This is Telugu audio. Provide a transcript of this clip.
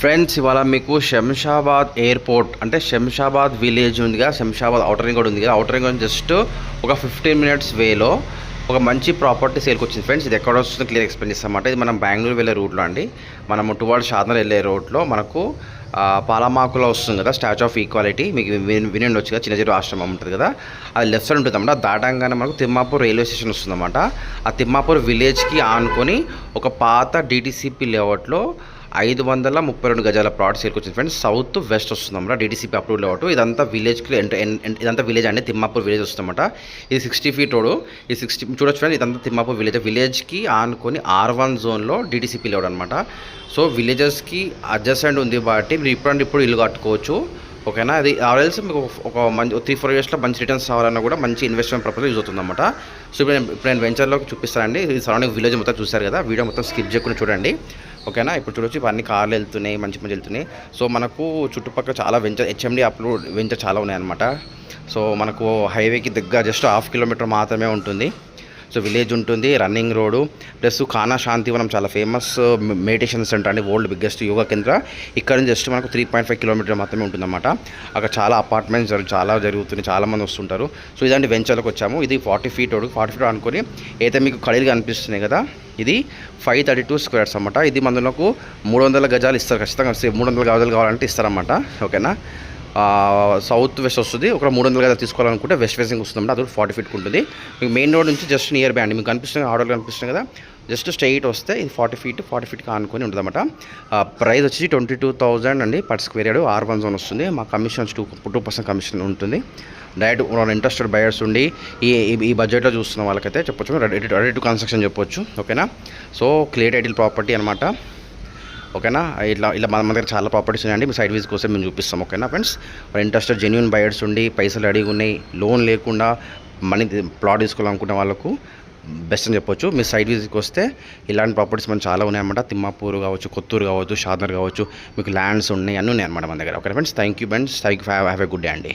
ఫ్రెండ్స్ ఇవాళ మీకు శంషాబాద్ ఎయిర్పోర్ట్ అంటే శంషాబాద్ విలేజ్ ఉందిగా, శంషాబాద్ ఔటర్ రింగ్ కూడా ఉంది కదా, ఔటర్ రింగ్ జస్ట్ ఒక 15 మినిట్స్ వేలో ఒక మంచి ప్రాపర్టీ సేల్కి వచ్చింది ఫ్రెండ్స్. ఇది ఎక్కడ వస్తుందో క్లియర్ ఎక్స్ప్లెయిన్ చేస్తామంటే, ఇది మనం బెంగళూరు వెళ్ళే రూట్లో అండి. మనము టువర్డ్ షాద్నగర్ వెళ్ళే రోడ్లో మనకు పాలమాకులో వస్తుంది కదా స్టాచ్యూ ఆఫ్ ఈక్వాలిటీ, మీకు వినండి వచ్చు కదా, చిన్నజీరు ఆశ్రమం ఉంటుంది కదా, అది లెఫ్ట్ సైడ్ ఉంటుంది అన్నమాట. దాటంగానే మనకు తిమ్మాపూర్ రైల్వే స్టేషన్ వస్తుందన్నమాట. ఆ తిమ్మాపూర్ విలేజ్కి ఆనుకొని ఒక పాత డిటిసిపి లేఅవుట్లో 532 గజాల ప్లాట్ సేల్కి వచ్చింది ఫ్రెండ్స్. సౌత్ వెస్ట్ వస్తుందన్నమాట, డిటిసిపి అప్రూవ్ లేఅవుట్. ఇదంతా విలేజ్కి ఇదంతా విలేజ్ అండి, తిమ్మాపూర్ విలేజ్ వస్తుందన్నమాట. ఇది 60 ఫీట్ రోడ్. ఈ 60 చూడొచ్చు ఫ్రెండ్స్, ఇదంతా తిమ్మాపూర్ విలేజ్కి ఆనుకొని R1 జోన్లో డిటిసిపి లేఅవుట్ అనమాట. సో విలేజెస్కి అడ్జసెంట్ ఉంది కాబట్టి మీరు ఇప్పుడు ఇల్లు కట్టుకోవచ్చు, ఓకేనా. అది ఆర్ఎల్స్ మీకు ఒక మంచి 3-4 ఇయర్స్లో మంచి రిటర్న్స్ రావాలన్నా కూడా మంచి ఇన్వెస్ట్మెంట్ పర్పస్ యూజ్ అవుతుందన్నమాట. సో ఇప్పుడు నేను వెంచర్లోకి చూపిస్తానండి. ఇది సరౌండింగ్ విలేజ్ మొత్తం చూస్తారు కదా, వీడియో మొత్తం స్కిప్ చేయకుండా చూడండి, ఓకేనా. ఇప్పుడు చూడొచ్చు, ఇప్పుడు అన్ని కార్లు వెళ్తున్నాయి, మంచి వెళ్తున్నాయి. సో మనకు చుట్టుపక్కల చాలా వెంచర్ హెచ్ఎండి అప్రూవ్ వెంచర్ చాలా ఉన్నాయన్నమాట. సో మనకు హైవేకి దగ్గర జస్ట్ 1/2 కిలోమీటర్ మాత్రమే ఉంటుంది. సో విలేజ్ ఉంటుంది, రన్నింగ్ రోడ్డు, ప్లస్ ఖానా శాంతివనం చాలా ఫేమస్ మెడిటేషన్ సెంటర్ అండి, వరల్డ్ బిగ్గెస్ట్ యోగా కేంద్ర. ఇక్కడ నుంచి జస్ట్ మనకు 3.5 కిలోమీటర్ మాత్రమే ఉంటుందన్నమాట. అక్కడ చాలా అపార్ట్మెంట్స్ చాలా జరుగుతున్నాయి, చాలామంది వస్తుంటారు. సో ఇదంటే వెంచర్లోకి వచ్చాము. ఇది 40 ఫీట్ రోడ్, 40 ఫీట్ అనుకొని అయితే మీకు కళీలుగా అనిపిస్తున్నాయి కదా, ఇది 532 స్క్వేర్స్ అన్నమాట. ఇది మనకు 300 గజాలు ఇస్తారు ఖచ్చితంగా, 300 గజాలు కావాలంటే ఇస్తారన్నమాట, ఓకేనా. సౌత్ వెస్ట్ వస్తుంది. ఒక 300 గజాలు తీసుకోవాలనుకుంటే వెస్ట్ ఫేసింగ్ వస్తుందన్నమాట. అది 40 ఫీట్ ఉంటుంది. మీకు మెయిన్ రోడ్ నుంచి జస్ట్ నియర్ బై అండి, మీకు కనిపిస్తుంది ఆర్డర్లో కనిపిస్తుంది కదా, జస్ట్ స్ట్రైట్ వస్తే ఇది 40 ఫీట్కి ఆనుకొని ఉంటుందన్నమాట. ప్రైస్ వచ్చి 22,000 అండి per square yard. R1 zone వస్తుంది. మా కమిషన్ 2% కమిషన్ ఉంటుంది. డైరెక్ట్ ఇంట్రెస్టెడ్ బయర్స్ ఉండి ఈ బడ్జెట్లో చూస్తున్న వాళ్ళకైతే చెప్పొచ్చు, రెడీ టు కన్స్ట్రక్షన్ చెప్పొచ్చు, ఓకేనా. సో క్లియర్ టైటిల్ ప్రాపర్టీ అనమాట, ఓకేనా. ఇలా మన దగ్గర చాలా ప్రాపర్టీస్ ఉన్నాయండి, మీ సైడ్ విజిట్ కోసం మేము చూపిస్తాం, ఓకేనా ఫ్రెండ్స్. ఇంట్రెస్టెడ్ జెన్యూన్ బయర్స్ ఉండి పైసలు అడిగి ఉన్నాయి, లోన్ లేకుండా మనీ ప్లాట్ తీసుకోవాలనుకునే వాళ్ళకు బెస్ట్ అని చెప్పొచ్చు. మీ సైడ్ విజిట్కి వస్తే ఇలాంటి ప్రాపర్టీస్ మనకు చాలా ఉన్నాయన్నమాట. తిమ్మాపూర్ కావచ్చు, కొత్తూరు కావచ్చు, షాద్నగర్ కావచ్చు, మీకు ల్యాండ్స్ ఉన్నాయి, అన్నీ ఉన్నాయన్నమాట మన దగ్గర, okay friends. Thank you friends, have a good day అండి.